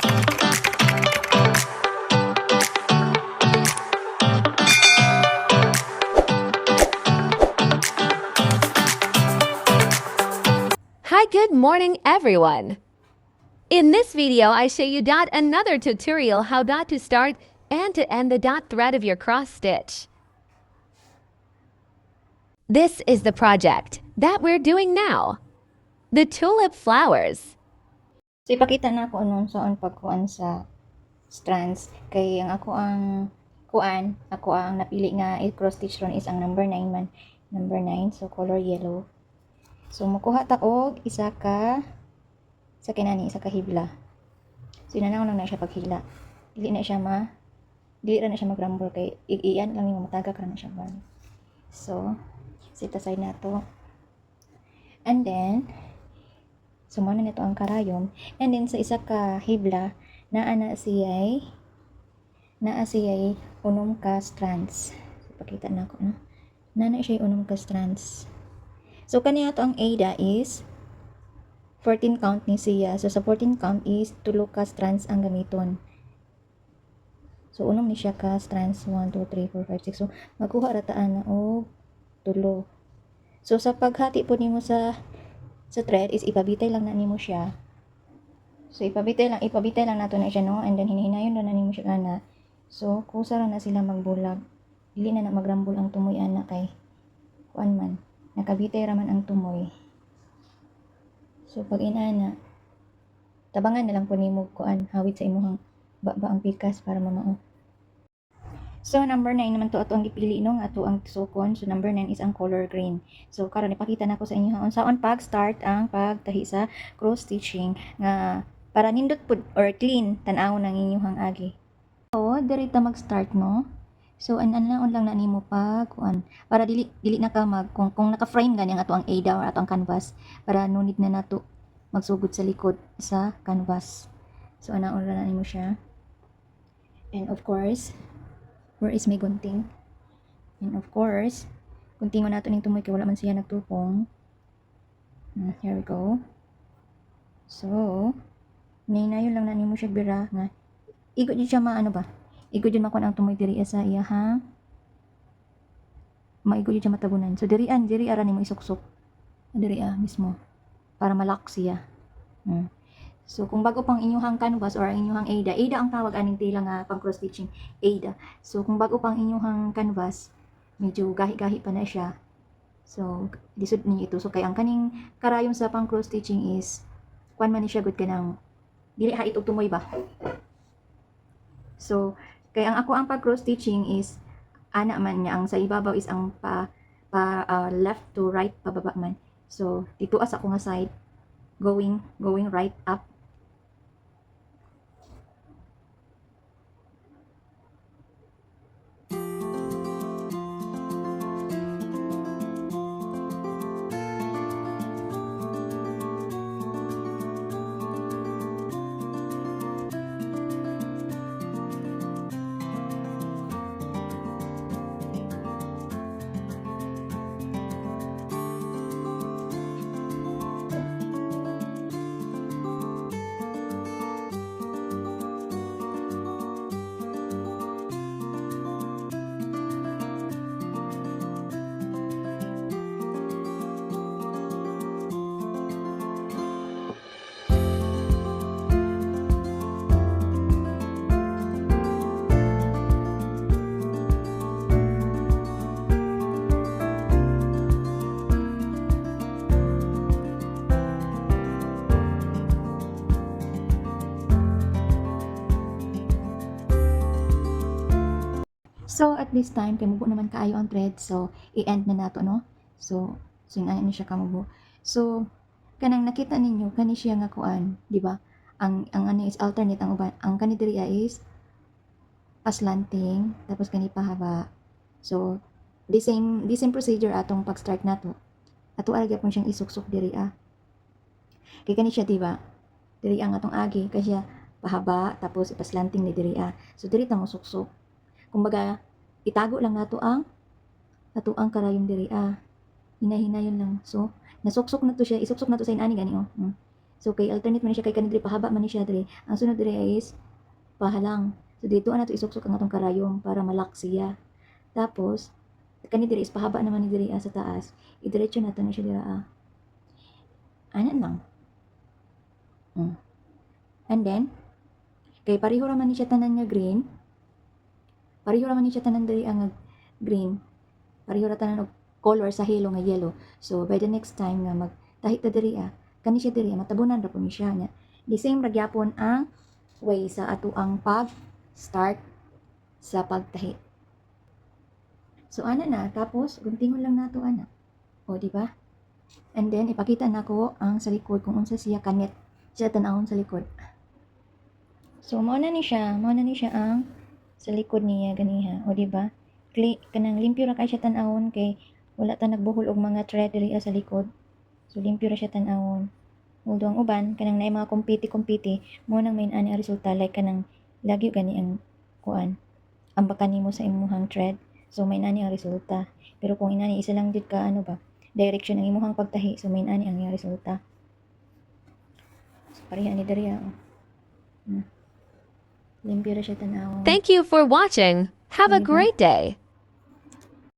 Hi, good morning everyone! In this video, I show you another tutorial how to start and to end the thread of your cross stitch. This is the project that we're doing now. The tulip flowers. So, ipakita na ako anong saan pagkuan sa strands. Kay ang ako ang napili nga i-cross stitch ron is ang number 9 man. Number 9, so color yellow. So, makuha ta og isa ka hibla. So, inanaw lang na siya paghila. Dili ra na siya mag-rumble kay iyan lang yung matagak ra na siya ba. So, set aside na to. And then, sumana nito ang karayom. And then, sa isa ka hibla, naa siya'y unom ka strands. So, pakita na ako, no? Naa siya unom ka strands. So, kaniya to ang Ada is 14 count ni siya. So, sa 14 count is tulo ka strands ang gamiton. So, unom ni siya ka strands 1, 2, 3, 4, 5, 6. So, magkuha rataan na o tulo. So, sa paghati po nimo sa thread is ipabitay lang na nimo siya. So, ipabitay lang nato na siya, no? And then, hinihinayon na nimo siya ana. So, kusa na sila magbulag. Dili na magrambol ang tumoy ana kay kuan man. Nakabitay raman ang tumoy. So, pag inana, tabangan na lang po nimo kuan, hawit sa imuhang baba ang pikas para mamao. So, number 9 naman to ato ang gipili no, ato ang sukon. So, number 9 is ang color green. So, karon ipakita na ko sa inyo unsaon pag-start ang pagtahi sa cross stitching nga para nindot pud or clean tan-aw nang inyong agi. So, diri ta mag-start no. So, ananaon lang na nimo pag kuan para dili na ka kung naka-frame gani ang ato ang Ada or ato ang canvas para no need na nato magsugod sa likod sa canvas. So, anaon ra na nimo siya. And of course, where is may gunting? And of course, guntingon nato ning tumoy kay wala man siya nagtupong. Here we go. So, ninayon lang na nimo siya bira nga igod jud siya maano ba? Igod jud makon ang tumoy diri sa iya ha. Maigod jud siya matabunan. So diri ara nimo isuksok. Diri mismo para malak siya. So kung bago pang inyuhang canvas or inyuhang Ada ang tawag aning tila nga pang cross stitching Ada. So kung bago pang inyuhang canvas, medyo gahi-gahi pa na siya. So lisod ninyo ito. So kay ang kaning karayom sa pang cross stitching is kuan man ni siya gud kanang dili ha ito tumoy ba. So kay ang ako ang pag cross stitching is ana man niya ang sa ibabaw is ang left to right pababa man. So dito as ako nga side going right up. So, at this time, kay mubo naman kaayo ang thread. So, i-end na nato, no? So inayon siya kamubo. So, kanang nakita ninyo, kani siya nga kuan, di ba? Ang ano is alternate ang uban. Ang kani diri is paslanting, tapos kani pahaba. So, the same procedure atong pag-start nato. Ato ara gyapon siyang isuksok diri Kay kani siya, di ba? Diri ang atong agi kay siya pahaba tapos ipaslanting ni diri So, diri ta mo suksok. Kumbaga, itago lang nato ang karayom diri Hinahinayon lang. So, nasuksok na to siya. Isuksok na to sa inani gani So kay alternate man ni siya kay kanang diri pahaba man ni siya diri. Ang sunod diri is pahalang. So dito ana to isuksok ang atong karayom para malak siya. Tapos kani diri is pahaba naman ni diri sa taas. Idiretso nato na siya dira Ana lang. And then kay pareho ra man ni siya tanan nga green. Pareho ra man ni siya tanan diri ang green. Pareho ra tanan og color sa halo nga yellow. So by the next time nga magtahi ta diri kani siya diri matabunan ra po ni siya nya. The same ra gyapon ang way sa ato ang pag-start sa pagtahi. So ana na tapos guntingon lang nato ana. O di ba? And then ipakita nako ang sa likod kung unsa siya kanit siya tan-awon sa likod. So mao na ni siya ang sa likod niya ganiha. O di ba? Kanang limpyo ra kay siya tan-awon kay wala ta nagbuhol og mga thread diri sa likod. So limpyo ra siya tan-awon. Although ang uban kanang naay mga kumpiti mo nang main ani ang resulta like kanang lagi gani ang kuan ang baka nimo sa imuhang thread. So main ani ang resulta. Pero kung inani isa lang jud ka direction ang imuhang pagtahi, so main ani ang iyang resulta. So pareha ni diri Limpyo ra siya tan-awon. Thank you for watching. Have a Diba? great day.